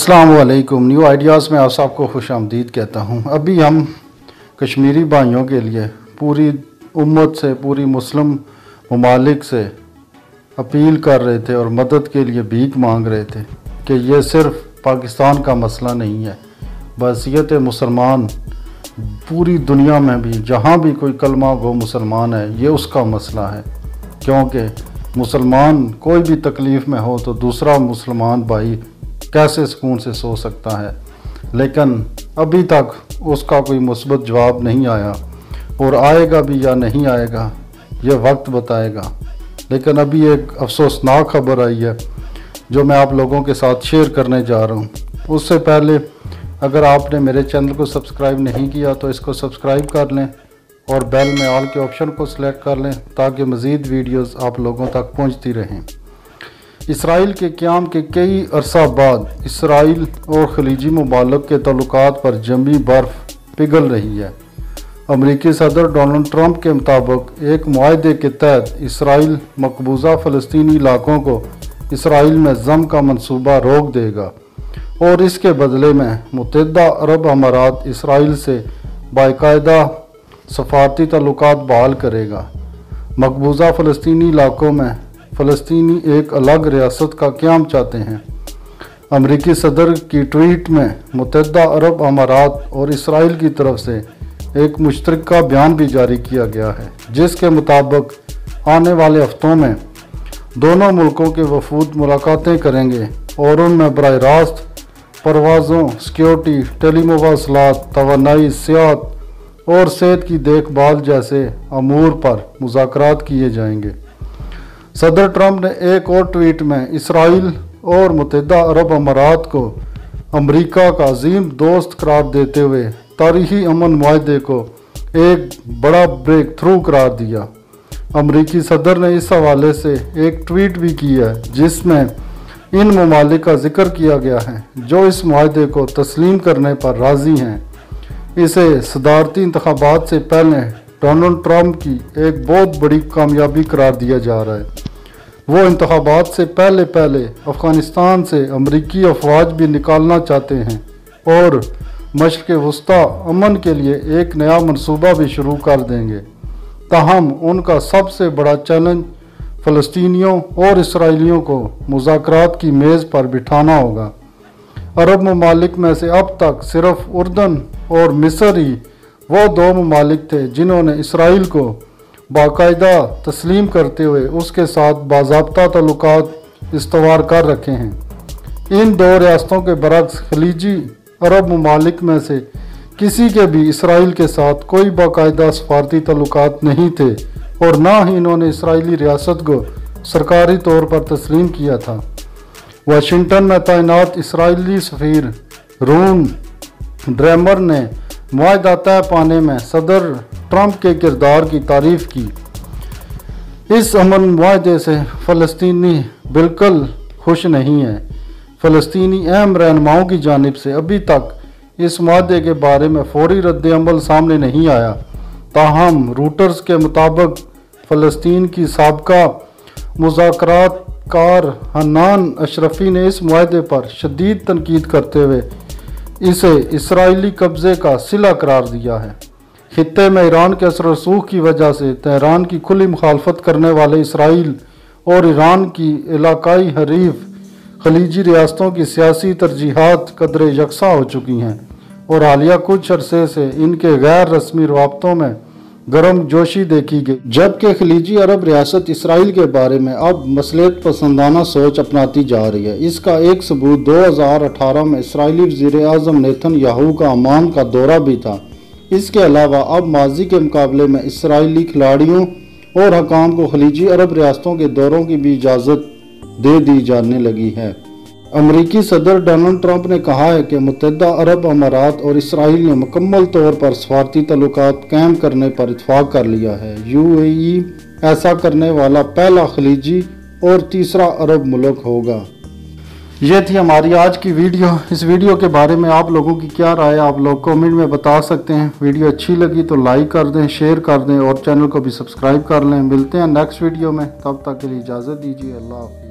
अस्सलाम वालेकुम। New ideas में आप सबको खुश आमदीद कहता हूँ। अभी हम कश्मीरी भाइयों के लिए पूरी उम्मत से, पूरी मुस्लिम ममालिक से अपील कर रहे थे और मदद के लिए भीख मांग रहे थे कि ये सिर्फ़ पाकिस्तान का मसला नहीं है, बहसीयत मुसलमान पूरी दुनिया में भी जहाँ भी कोई कलमा गो मुसलमान है, ये उसका मसला है। क्योंकि मुसलमान कोई भी तकलीफ़ में हो तो दूसरा मुसलमान भाई कैसे सुकून से सो सकता है, लेकिन अभी तक उसका कोई मुस्बत जवाब नहीं आया और आएगा भी या नहीं आएगा ये वक्त बताएगा। लेकिन अभी एक अफसोसनाक खबर आई है जो मैं आप लोगों के साथ शेयर करने जा रहा हूँ। उससे पहले अगर आपने मेरे चैनल को सब्सक्राइब नहीं किया तो इसको सब्सक्राइब कर लें और बेल में ऑल के ऑप्शन को सिलेक्ट कर लें ताकि मज़ीद वीडियोस आप लोगों तक पहुँचती रहें। इसराइल के क़याम के कई अरसा बाद इसराइल और खलीजी ममालिक के तल्लुकात पर जमी बर्फ़ पिघल रही है। अमरीकी सदर डोनाल्ड ट्रंप के मुताबिक एक मुआहदे के तहत इसराइल मकबूजा फ़लस्तीनी इलाकों को इसराइल में जम का मंसूबा रोक देगा और इसके बदले में मुत्तहिदा अरब अमारात इसराइल से बाकायदा सफारती तल्लुकात बहाल करेगा। मकबूजा फ़लस्तीनी इलाकों में फ़लस्तीनी एक अलग रियासत का क़याम चाहते हैं। अमरीकी सदर की ट्वीट में मुत्तहिदा अरब अमारात और इसराइल की तरफ से एक मुश्तरका बयान भी जारी किया गया है, जिसके मुताबिक आने वाले हफ्तों में दोनों मुल्कों के वफूद मुलाकातें करेंगे और उनमें बराह रास्त परवाज़ों, सिक्योरिटी, टेलीमवासलात, तवानाई, सियाहत और सेहत की देखभाल जैसे अमूर पर मुज़ाकरात किए जाएंगे। सदर ट्रंप ने एक और ट्वीट में इसराइल और मुत्तहिदा अरब अमारात को अमरीका का अजीम दोस्त करार देते हुए तारीख़ी अमन मुआहदे को एक बड़ा ब्रेक थ्रू करार दिया। अमरीकी सदर ने इस हवाले से एक ट्वीट भी की है जिसमें इन ममालिक का जिक्र किया गया है जो इस मुआहदे को तस्लीम करने पर राज़ी हैं। इसे सदारती इंतखाबात से पहले डोनाल्ड ट्रंप की एक बहुत बड़ी कामयाबी करार दिया जा रहा है। वो इंतखाबात से पहले अफ़गानिस्तान से अमरीकी अफवाज भी निकालना चाहते हैं और मशरिक़ वस्ता अमन के लिए एक नया मंसूबा भी शुरू कर देंगे। ताहम उनका सबसे बड़ा चैलेंज फ़लस्तीनियों और इसराइलियों को मुज़ाकरात की मेज़ पर बिठाना होगा। अरब ममालिक में से अब तक सिर्फ उर्दन और मिस्र ही वो दो ममालिक थे जिन्होंने इसराइल को बाकायदा तस्लीम करते हुए उसके साथ बाज़ाब्ता तल्लुकात इस्तवार कर रखे हैं। इन दो रियासतों के बरक्स खलीजी अरब ममालिक में से किसी के भी इसराइल के साथ कोई बाकायदा सफारती तल्लुकात नहीं थे और ना ही इन्होंने इसराइली रियासत को सरकारी तौर पर तस्लीम किया था। वाशिंगटन में तैनात इसराइली सफ़ीर रून ड्रेमर ने मुआहदा तय पाने में सदर ट्रंप के किरदार की तारीफ़ की। इस अमन मुआहदे से फ़लस्तीनी बिल्कुल खुश नहीं है। फ़लस्तीनी अहम रहनुमाओं की जानिब से अभी तक इस मुआहदे के बारे में फौरी रद्द-ए-अमल सामने नहीं आया। ताहम रूटर्स के मुताबिक फ़लस्तीन की साबका मुज़ाकरातकार हन्नान अशरफी ने इस मुआहदे पर शदीद तनकीद करते हुए इसे इसराइली कब्ज़े का सिला करार दिया है। खित्ते में ईरान के असर रसूख की वजह से तेहरान की खुली मुखालफत करने वाले इसराइल और ईरान की इलाकाई हरीफ खलीजी रियासतों की सियासी तरजीहात कदरे यकसा हो चुकी हैं और हालिया कुछ अरसे से इनके गैर रस्मी रवाबतों में गर्म जोशी देखी गई, जबकि खलीजी अरब रियासत इसराइल के बारे में अब मसलियत पसंदाना सोच अपनाती जा रही है। इसका एक सबूत 2018 में इसराइली वज़ीर आज़म नेतन्याहू का अमान का दौरा भी था। इसके अलावा अब माजी के मुकाबले में इसराइली खिलाड़ियों और हकाम को खलीजी अरब रियासतों के दौरों की भी इजाज़त दे दी जाने लगी है। अमरीकी सदर डोनाल्ड ट्रंप ने कहा है कि मुत्तहिदा अरब अमारात और इसराइल ने मुकम्मल तौर पर सफारती तल्लुकात कायम करने पर इत्तफाक कर लिया है। यूएई ऐसा करने वाला पहला खलीजी और तीसरा अरब मुल्क होगा। ये थी हमारी आज की वीडियो। इस वीडियो के बारे में आप लोगों की क्या राय है आप लोग कमेंट में बता सकते हैं। वीडियो अच्छी लगी तो लाइक कर दें, शेयर कर दें और चैनल को भी सब्सक्राइब कर लें। मिलते हैं नेक्स्ट वीडियो में, तब तक के लिए इजाज़त दीजिए। अल्लाह हाफ़िज़।